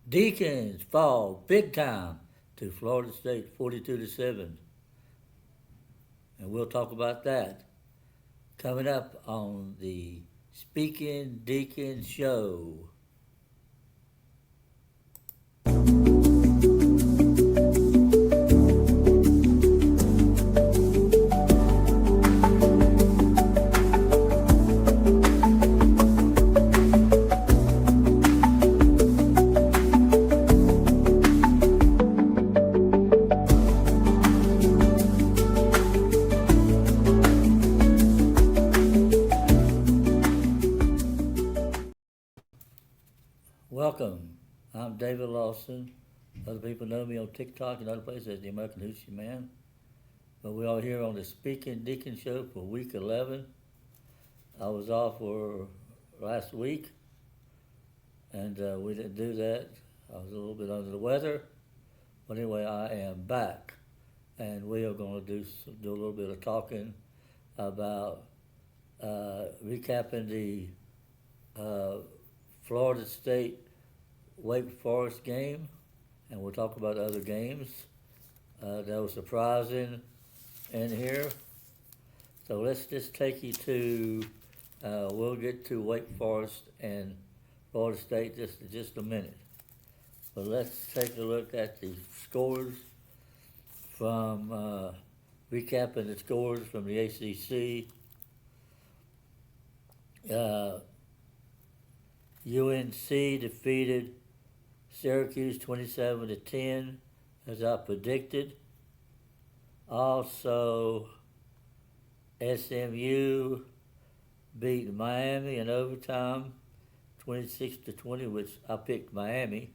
Deacons fall big time to Florida State 42-7. And we'll talk about that coming up on the Speaking Deacon Show. Welcome. I'm David Lawson. Other people know me on TikTok and other places as the American Hoochie Man. But we're all here on the Speaking Deacon Show for week 11. I was off for last week, and we didn't do that. I was a little bit under the weather. But anyway, I am back, and we are going to do a little bit of talking about recapping the Florida State Wake Forest game, and we'll talk about other games that were surprising in here. So let's just take you to, we'll get to Wake Forest and Florida State just a minute. But let's take a look at the scores from, recapping the scores from the ACC. UNC defeated Syracuse 27-10, as I predicted. Also, SMU beat Miami in overtime, 26-20, which I picked Miami.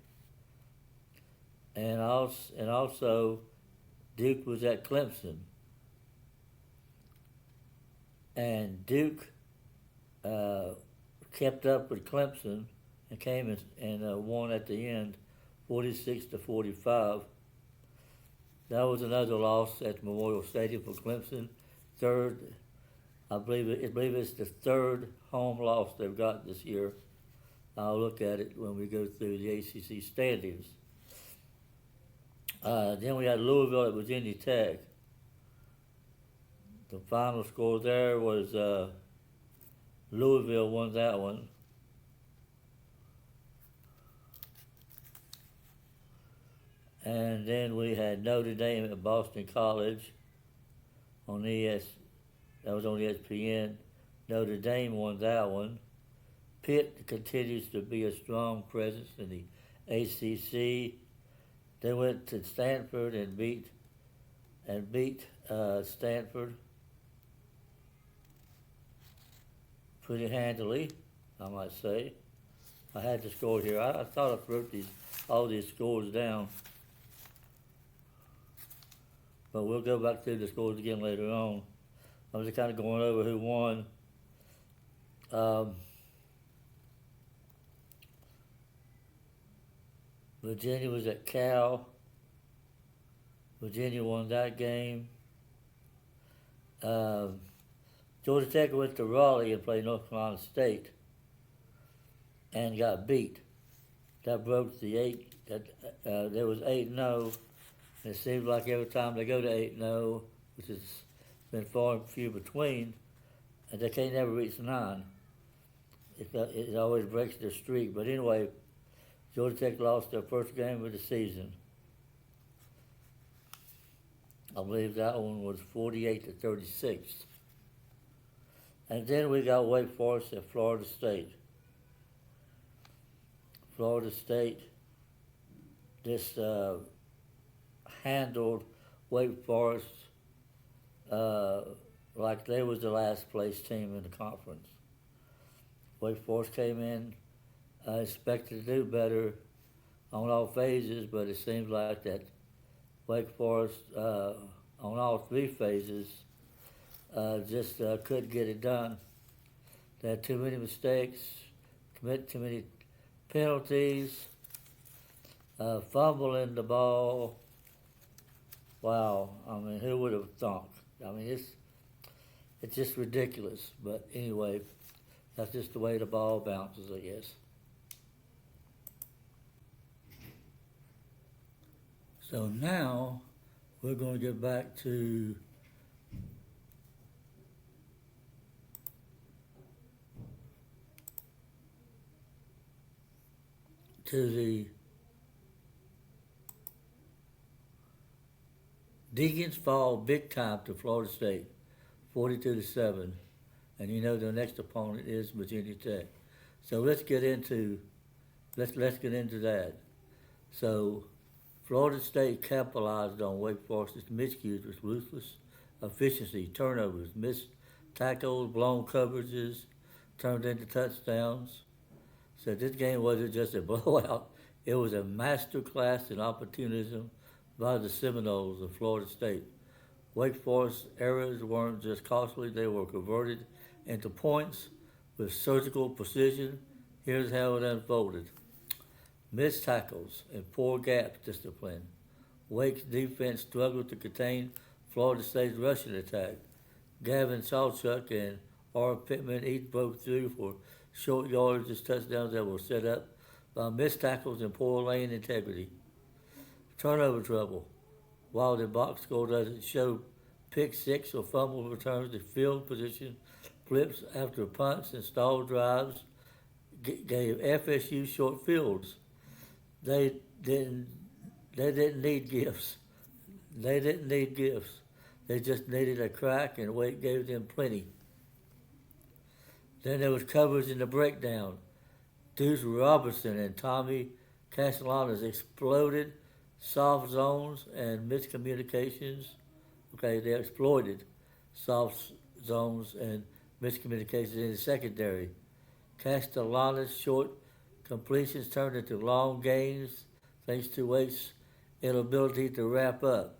And also, Duke was at Clemson, and Duke kept up with Clemson and came and won at the end, 46-45. That was another loss at Memorial Stadium for Clemson. Third, I believe it's the third home loss they've got this year. I'll look at it when we go through the ACC standings. Then we had Louisville at Virginia Tech. The final score there was Louisville won that one. And then we had Notre Dame at Boston College on that was on ESPN. Notre Dame won that one. Pitt continues to be a strong presence in the ACC. They went to Stanford and beat Stanford pretty handily, I might say. I had the score here. I thought I wrote all these scores down. But we'll go back through the scores again later on. I'm just kind of going over who won. Virginia was at Cal. Virginia won that game. Georgia Tech went to Raleigh and played North Carolina State and got beat. That broke the there was 8-0. It seems like every time they go to 8-0, which has been far and few between, and they can't never reach 9. It always breaks their streak. But anyway, Georgia Tech lost their first game of the season. I believe that one was 48-36. And then we got Wake Forest at Florida State. Florida State just handled Wake Forest like they was the last place team in the conference. Wake Forest came in expected to do better on all phases, but it seems like that Wake Forest on all three phases just couldn't get it done. They had too many mistakes, commit too many penalties, fumbling the ball. Wow, I mean, who would have thought? I mean, it's just ridiculous. But anyway, that's just the way the ball bounces, I guess. So now we're going to get back to the Deacons fall big time to Florida State, 42-7, and you know their next opponent is Virginia Tech. So let's get into that. So Florida State capitalized on Wake Forest's miscues with ruthless efficiency, turnovers, missed tackles, blown coverages, turned into touchdowns. So this game wasn't just a blowout; it was a masterclass in opportunism by the Seminoles of Florida State. Wake Forest errors weren't just costly; they were converted into points with surgical precision. Here's how it unfolded. Missed tackles and poor gap discipline. Wake's defense struggled to contain Florida State's rushing attack. Gavin Sawchuk and R. Pittman each broke through for short yardage touchdowns that were set up by missed tackles and poor lane integrity. Turnover trouble. While the box score doesn't show pick six or fumble returns, the field position flips after punts and stalled drives gave FSU short fields. They didn't need gifts. They didn't need gifts. They just needed a crack, and Wake gave them plenty. Then there was coverage in the breakdown. Deuce Robertson and Tommy Castellanos exploded soft zones and miscommunications. Okay, they exploited soft zones and miscommunications in the secondary. Castellanos' short completions turned into long gains thanks to Wake's inability to wrap up.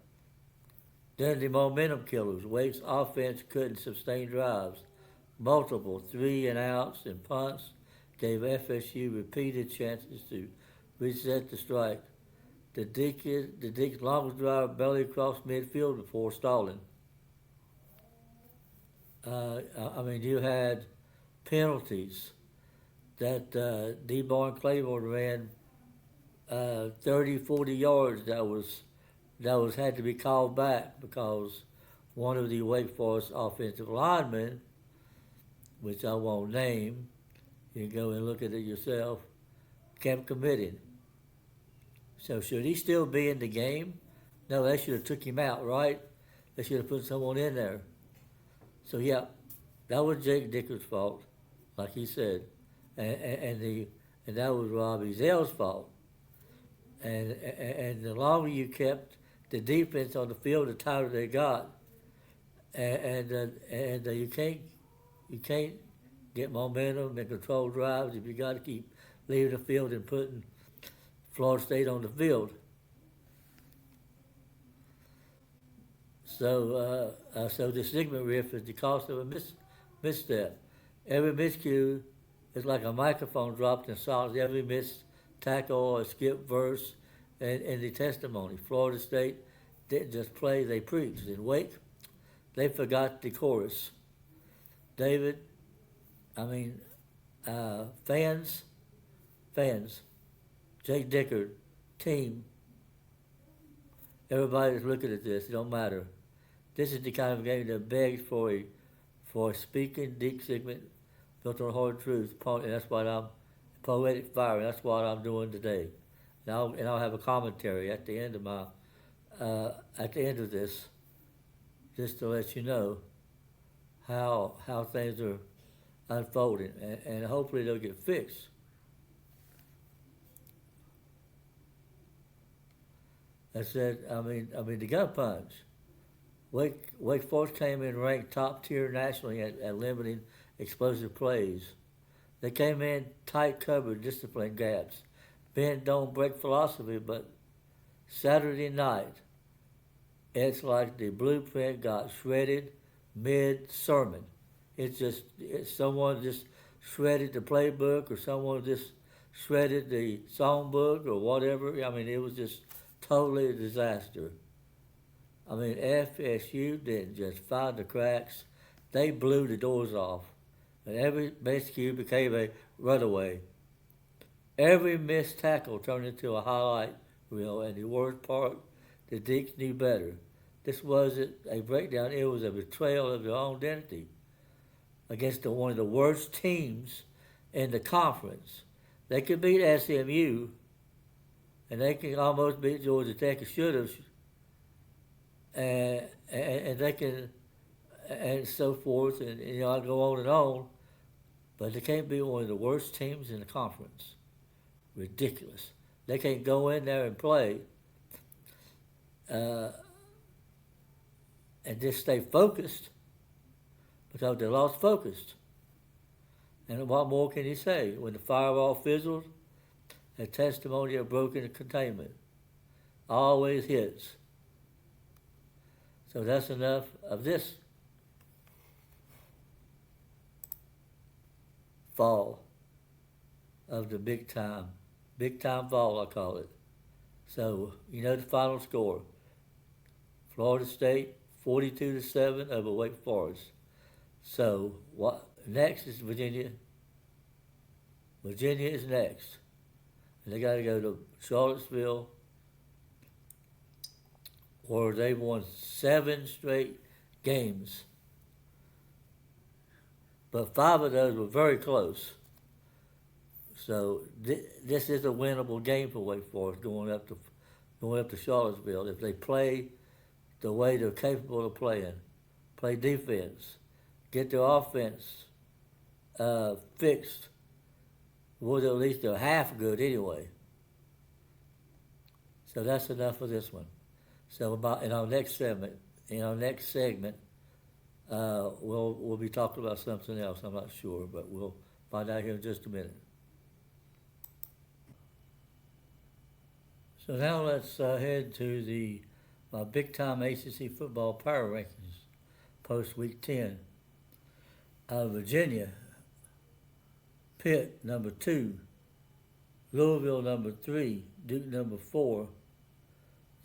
Then the momentum killers. Wake's offense couldn't sustain drives. Multiple 3-and-outs and punts gave FSU repeated chances to reset the strike. The Deacons' longest drive barely crossed midfield before stalling. You had penalties that DeBarn Claiborne ran 30, 40 yards that was had to be called back because one of the Wake Forest offensive linemen, which I won't name, you can go and look at it yourself, kept committing. So should he still be in the game? No, they should have took him out, right? They should have put someone in there. So yeah, that was Jake Dicker's fault, like he said, and that was Robbie Zell's fault. And the longer you kept the defense on the field, the tighter they got. And you can't get momentum and control drives if you got to keep leaving the field and putting Florida State on the field. So the Sigma riff is the cost of a misstep. Every miscue is like a microphone dropped in silence. Every missed tackle or skip verse and the testimony. Florida State didn't just play, they preached. In Wake, they forgot the chorus. David, fans, Jake Dicker, team, everybody's looking at this, it don't matter. This is the kind of game that begs for a speaking deep segment built on hard truth, and that's what I'm, poetic fire, and that's what I'm doing today. And I'll have a commentary at the end of this, just to let you know how things are unfolding, and hopefully they'll get fixed. I said, the gun punch. Wake Forest came in ranked top tier nationally at limiting explosive plays. They came in tight covered discipline gaps. Bend don't break philosophy, but Saturday night, it's like the blueprint got shredded mid-sermon. Someone just shredded the playbook, or someone just shredded the songbook or whatever. It was just totally a disaster. FSU didn't just find the cracks. They blew the doors off. And every miscue became a runaway. Every missed tackle turned into a highlight reel. And the worst part The DEACS knew better. This wasn't a breakdown, it was a betrayal of their own identity against one of the worst teams in the conference. They could beat SMU, and they can almost beat Georgia Tech, and should have, and they can, and so forth, and I go on, but they can't beat one of the worst teams in the conference. Ridiculous. They can't go in there and play and just stay focused because they lost focused. And what more can you say? When the firewall fizzles, a testimony of broken containment always hits. So that's enough of this fall of the Bigtime Fall, I call it. So, you know the final score. Florida State 42-7 over Wake Forest. So, what next is Virginia. Virginia is next. And they got to go to Charlottesville, where they've won 7 straight games. But 5 of those were very close. So this is a winnable game for Wake Forest going up to Charlottesville if they play the way they're capable of playing. Play defense, get their offense fixed. Well, at least they're half good anyway. So that's enough for this one. So in our next segment, we'll be talking about something else. I'm not sure, but we'll find out here in just a minute. So now let's head to the Bigtime ACC Football Power Rankings post Week 10. Virginia, Pitt, number 2. Louisville, number 3. Duke, number 4.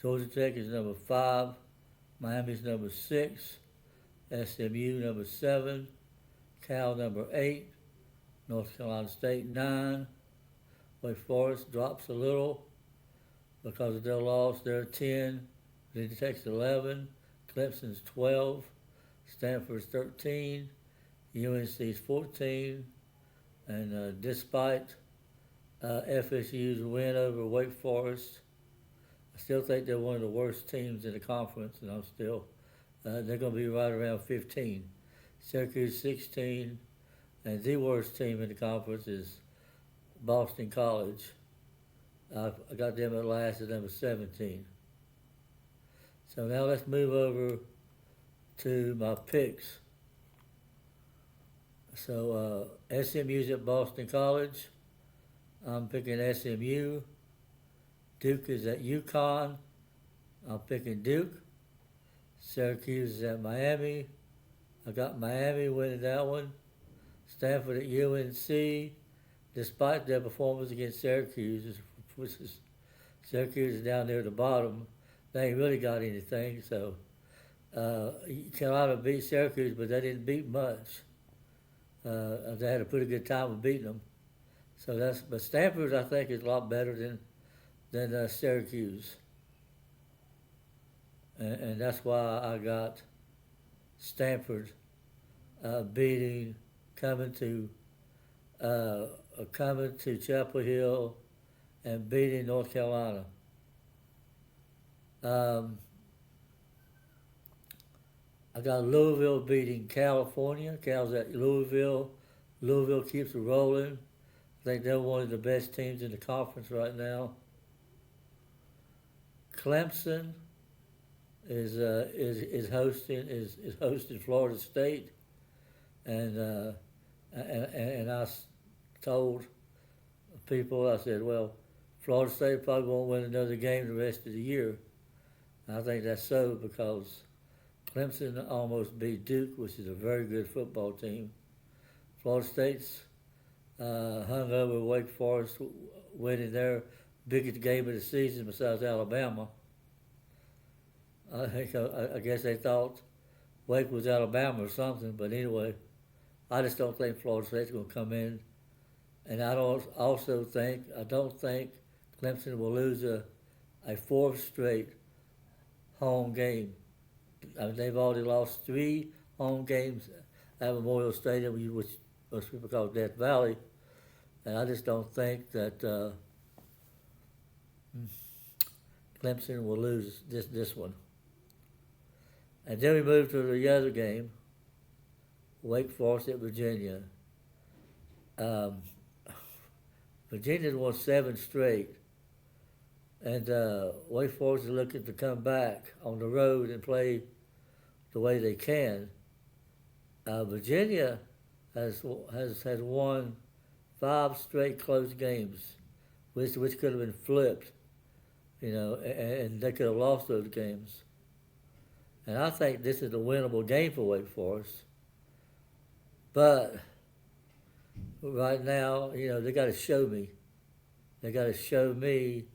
Georgia Tech is number 5. Miami's number 6. SMU, number 7. Cal, number 8. North Carolina State, 9. Wake Forest drops a little because of their loss. They're 10. Virginia Tech's 11. Clemson's 12. Stanford's 13. UNC's 14. And despite FSU's win over Wake Forest, I still think they're one of the worst teams in the conference, and they're going to be right around 15. Syracuse 16, and the worst team in the conference is Boston College. I got them at last at number 17. So now let's move over to my picks. So SMU's at Boston College. I'm picking SMU. Duke is at UConn. I'm picking Duke. Syracuse is at Miami. I got Miami winning that one. Stanford at UNC. Despite their performance against Syracuse, Syracuse is down there at the bottom. They ain't really got anything. So Carolina beat Syracuse, but they didn't beat much. They had a pretty good time of beating them. So but Stanford, I think, is a lot better than Syracuse. And that's why I got Stanford coming to Chapel Hill and beating North Carolina. I got Louisville beating California. Cal's at Louisville. Louisville keeps it rolling. I think they're one of the best teams in the conference right now. Clemson is hosting Florida State, and I told people, I said, well, Florida State probably won't win another game the rest of the year. And I think that's so because Clemson almost beat Duke, which is a very good football team. Florida State's hung over Wake Forest, winning their biggest game of the season besides Alabama. I guess they thought Wake was Alabama or something, but anyway, I just don't think Florida State's going to come in. And I don't think Clemson will lose a fourth straight home game. I mean, they've already lost 3 home games at Memorial Stadium, which most people call Death Valley, and I just don't think that Clemson will lose this one. And then we move to the other game, Wake Forest at Virginia. Virginia's won 7 straight, and Wake Forest is looking to come back on the road and play the way they can. Virginia has won 5 straight close games, which could have been flipped, and they could have lost those games. And I think this is a winnable game for Wake Forest. But right now, they got to show me. They got to show me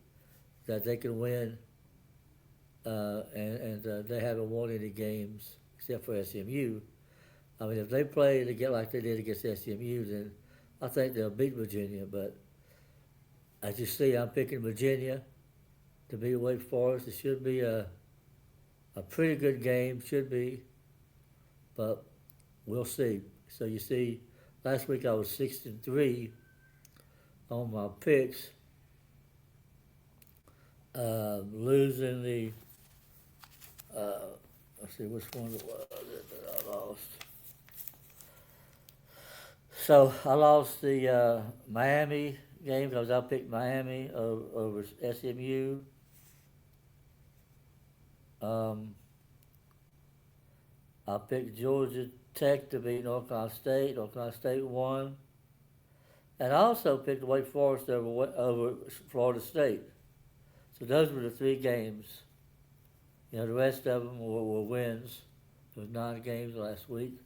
that they can win, and they haven't won any games except for SMU. I mean, if they play to get like they did against SMU, then I think they'll beat Virginia. But as you see, I'm picking Virginia to beat Wake Forest. It should be a pretty good game, should be, but we'll see. So you see, last week I was 6-3 on my picks, losing the, let's see, which one it was that I lost. So I lost the Miami game because I picked Miami over SMU. I picked Georgia Tech to beat North Carolina State. North Carolina State won. And I also picked Wake Forest over Florida State. So those were the 3 games. The rest of them were wins. There was 9 games last week.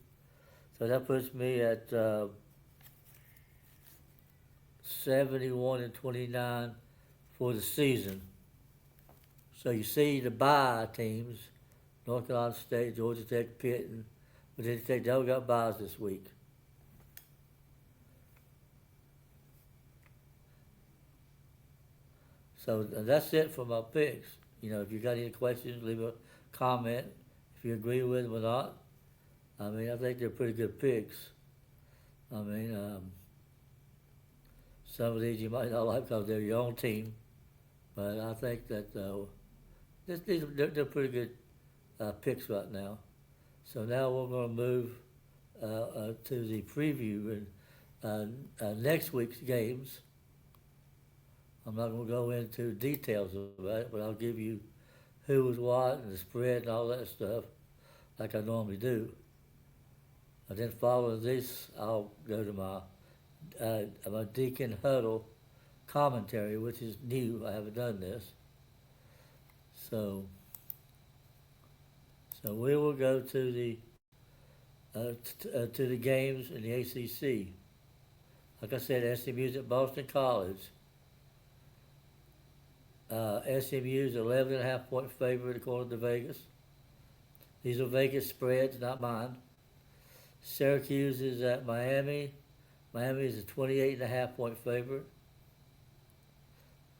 So that puts me at 71-29 for the season. So you see the bye teams, North Carolina State, Georgia Tech, Pitt, and Virginia Tech, they all got byes this week. So that's it for my picks. If you got any questions, leave a comment if you agree with them or not. I mean, I think they're pretty good picks. I mean, some of these you might not like because they're your own team, but I think that they're pretty good picks right now. So now we're going to move to the preview and next week's games. I'm not going to go into details about it, but I'll give you who was what and the spread and all that stuff like I normally do. And then following this, I'll go to my Deacon HUDDLE commentary, which is new. I haven't done this. So we will go to the games in the ACC. Like I said, SMU's at Boston College. SMU's 11.5-point favorite according to Vegas. These are Vegas spreads, not mine. Syracuse is at Miami. Miami is a 28.5-point favorite.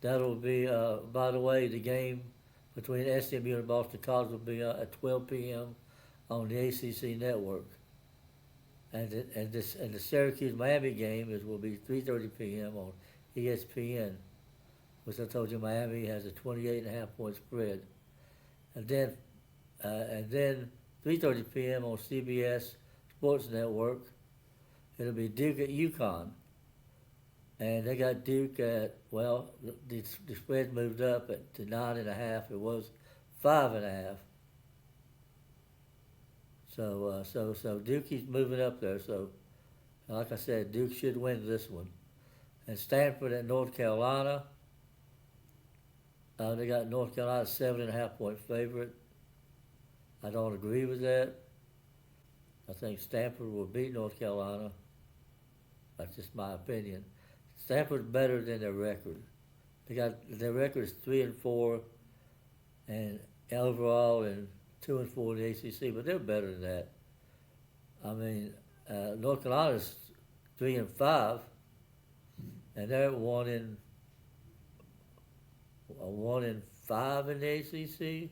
That'll be, by the way, the game between SMU and Boston College will be at 12 p.m. on the ACC network. And the Syracuse-Miami game will be 3:30 p.m. on ESPN, which I told you Miami has a 28.5-point spread. And then 3:30 p.m. on CBS Sports Network, it'll be Duke at UConn. And they got Duke at, well, the spread moved up to 9.5. It was 5.5. So Duke is moving up there. So, like I said, Duke should win this one. And Stanford at North Carolina. They got North Carolina 7.5-point favorite. I don't agree with that. I think Stanford will beat North Carolina. That's just my opinion. Stanford's better than their record. Their record is 3-4, and overall, and 2-4 in the ACC. But they're better than that. I mean, North Carolina's 3-5, and they're 1-5 in the ACC.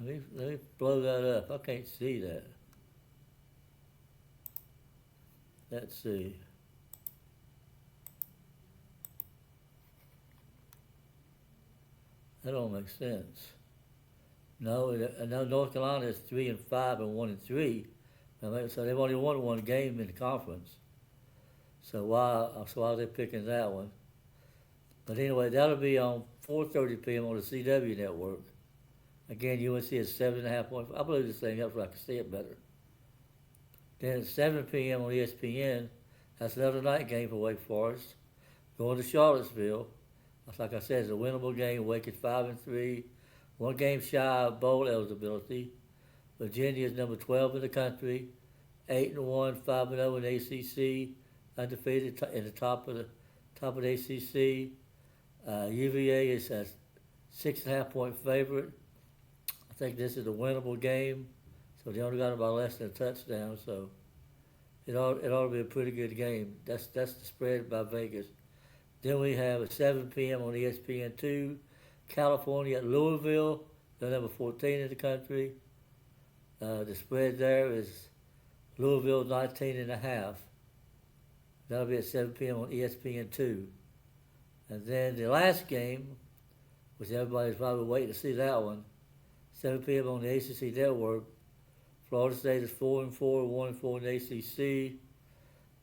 Let me blow that up. I can't see that. Let's see. That don't make sense. No, I know North Carolina is 3-5 and 1-3. So they've only won one game in the conference. So why are they picking that one? But anyway, that'll be on 4:30 p.m. on the CW network. Again, UNC is 7.5 points. I believe this thing up so I can see it better. Then at 7 p.m. on ESPN, that's another night game for Wake Forest. Going to Charlottesville. Like I said, it's a winnable game. Wake is 5-3, one game shy of bowl eligibility. Virginia is number 12 in the country, 8-1, 5-0 in ACC, undefeated in the top of the ACC. UVA is a 6.5 point favorite. I think this is a winnable game, so they only got about less than a touchdown. So it ought to be a pretty good game. That's the spread by Vegas. Then we have at 7 p.m. on ESPN2, California at Louisville. They're number 14 in the country. The spread there is Louisville 19.5. That'll be at 7 p.m. on ESPN2. And then the last game, which everybody's probably waiting to see that one, 7 p.m. on the ACC network. Florida State is 4-4, 1-4 in the ACC.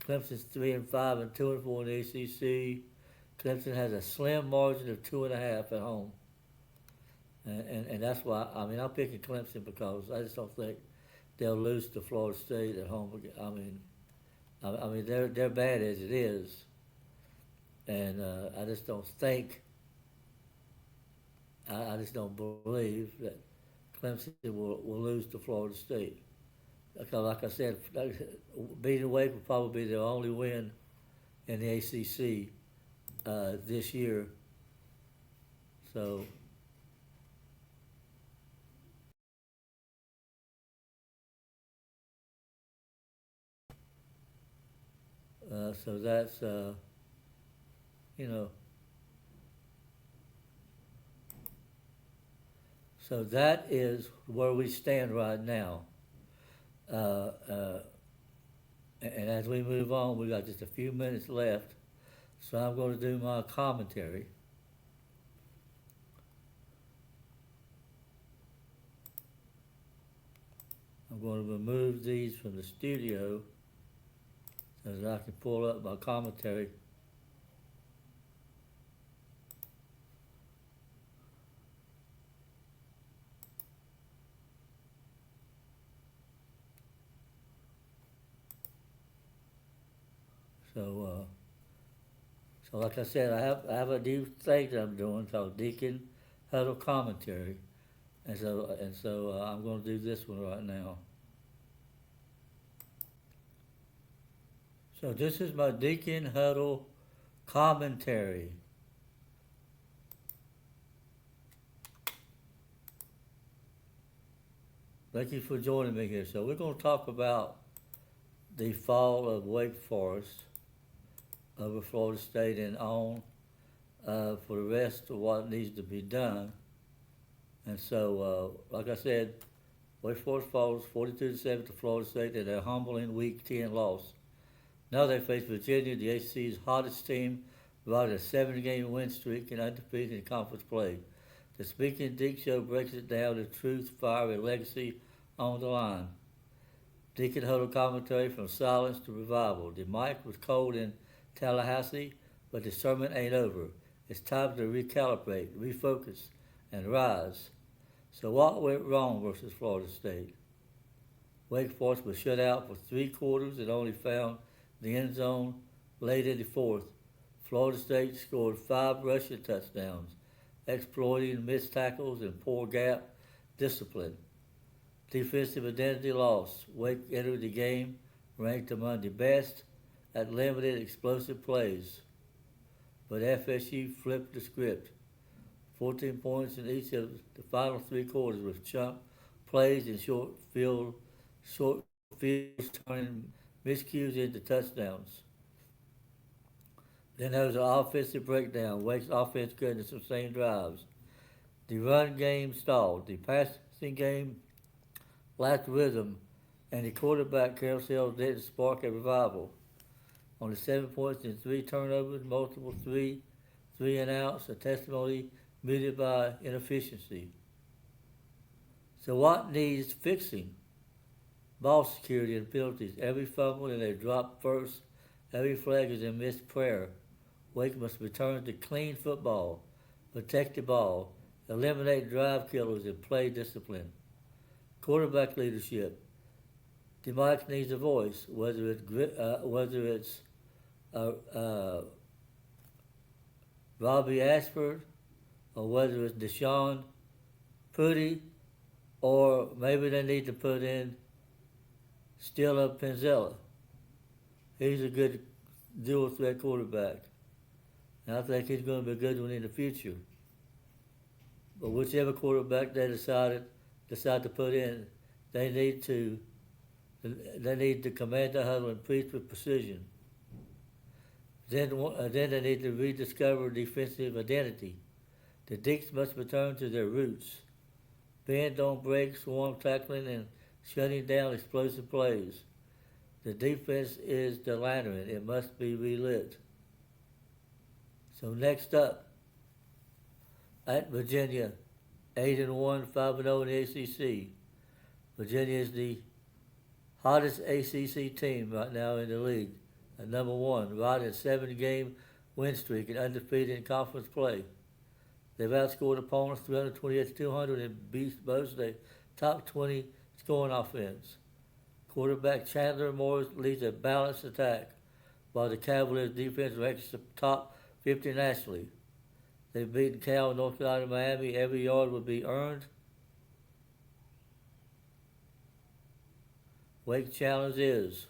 Clemson's 3-5 and 2-4 in the ACC. Clemson has a slim margin of 2.5 at home. And that's why, I'm picking Clemson because I just don't think they'll lose to Florida State at home. They're bad as it is. And I just don't think, I just don't believe that Clemson will lose to Florida State. Because like I said, beating Wake will probably be their only win in the ACC this year. So that's so that is where we stand right now. And as we move on, we got just a few minutes left. So I'm going to do my commentary. I'm going to remove these from the studio so that I can pull up my commentary. So like I said, I have a new thing that I'm doing called Deacon Huddle Commentary, and so I'm going to do this one right now. So this is my Deacon Huddle Commentary. Thank you for joining me here. So we're going to talk about the fall of Wake Forest over Florida State and on for the rest of what needs to be done. And so, like I said, Wake Forest falls 42-7 to Florida State in their humbling Week 10 loss. Now they face Virginia, the ACC's hottest team, riding a 7-game win streak and undefeated in conference play. The Speaking DEACS show breaks it down to truth, fire, and legacy on the line. Deacon Huddle commentary from silence to revival. The mic was cold in Tallahassee, but the sermon ain't over. It's time to recalibrate, refocus, and rise. So what went wrong versus Florida State? Wake Forest was shut out for 3 quarters and only found the end zone late in the fourth. Florida State scored 5 rushing touchdowns, exploiting missed tackles and poor gap discipline. Defensive identity lost. Wake entered the game ranked among the best at limited explosive plays. But FSU flipped the script. 14 points in each of the final 3 quarters with chunk plays and short fields turning miscues into touchdowns. Then there was an offensive breakdown. Wake's offense couldn't sustain drives. The run game stalled. The ACC game lacked rhythm, and the quarterback carousel didn't spark a revival. Only 7 points and 3 turnovers, multiple three and outs, a testimony muted by inefficiency. So what needs fixing? Ball security and penalties. Every fumble and a drop first. Every flag is a missed prayer. Wake must return to clean football, protect the ball, eliminate drive killers, and play discipline. Quarterback leadership. DEACS needs a voice, whether it's Robbie Ashford, or whether it's Deshaun Putty, or maybe they need to put in Stella Penzella. He's a good dual threat quarterback. And I think he's going to be a good one in the future. But whichever quarterback they decide to put in, they need to command the huddle and preach with precision. Then they need to rediscover defensive identity. The DEACS must return to their roots. Bend, don't break, swarm tackling, and shutting down explosive plays. The defense is the lantern. It must be relit. So next up, at Virginia, 8-1, 5-0 in the ACC. Virginia is the hottest ACC team right now in the league. At number 1, riding a 7-game win streak and undefeated in conference play. They've outscored opponents 328-200 and beat both the top 20 scoring offense. Quarterback Chandler Morris leads a balanced attack, while the Cavaliers' defense ranks top 50 nationally. They've beaten Cal, North Carolina, Miami. Every yard will be earned. Wake's challenge is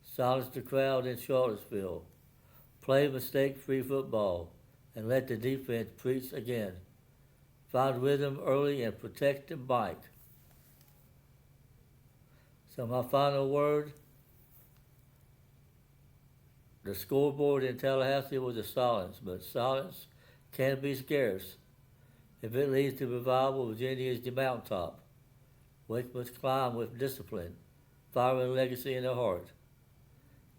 silence the crowd in Charlottesville, play mistake-free football, and let the defense preach again. Find rhythm early and protect the bike. So my final word, the scoreboard in Tallahassee was a silence, but silence can be scarce. If it leads to revival, Virginia is the mountaintop. Wake must climb with discipline, fire and legacy in their heart.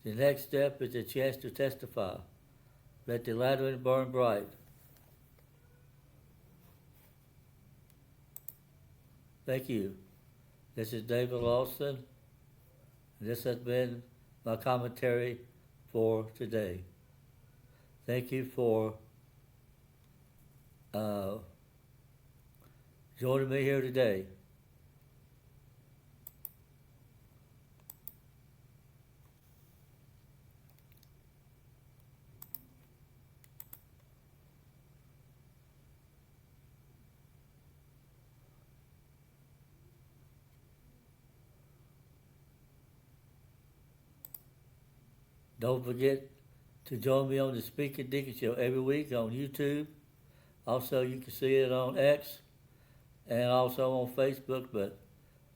The next step is a chance to testify. Let the lantern burn bright. Thank you. This is David Lawson. This has been my commentary for today. Thank you for joining me here today. Don't forget to join me on the Speaking Deacon Show every week on YouTube. Also, you can see it on X and also on Facebook, but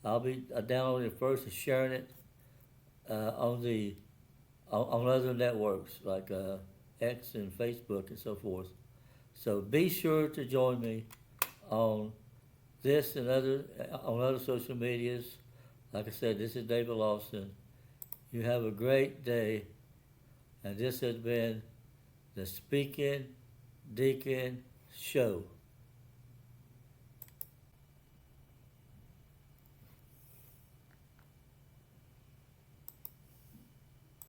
I'll be downloading it first and sharing it on other networks like X and Facebook and so forth. So be sure to join me on this and on other social medias. Like I said, this is David Lawson. You have a great day. And this has been the Speaking Deacon Show.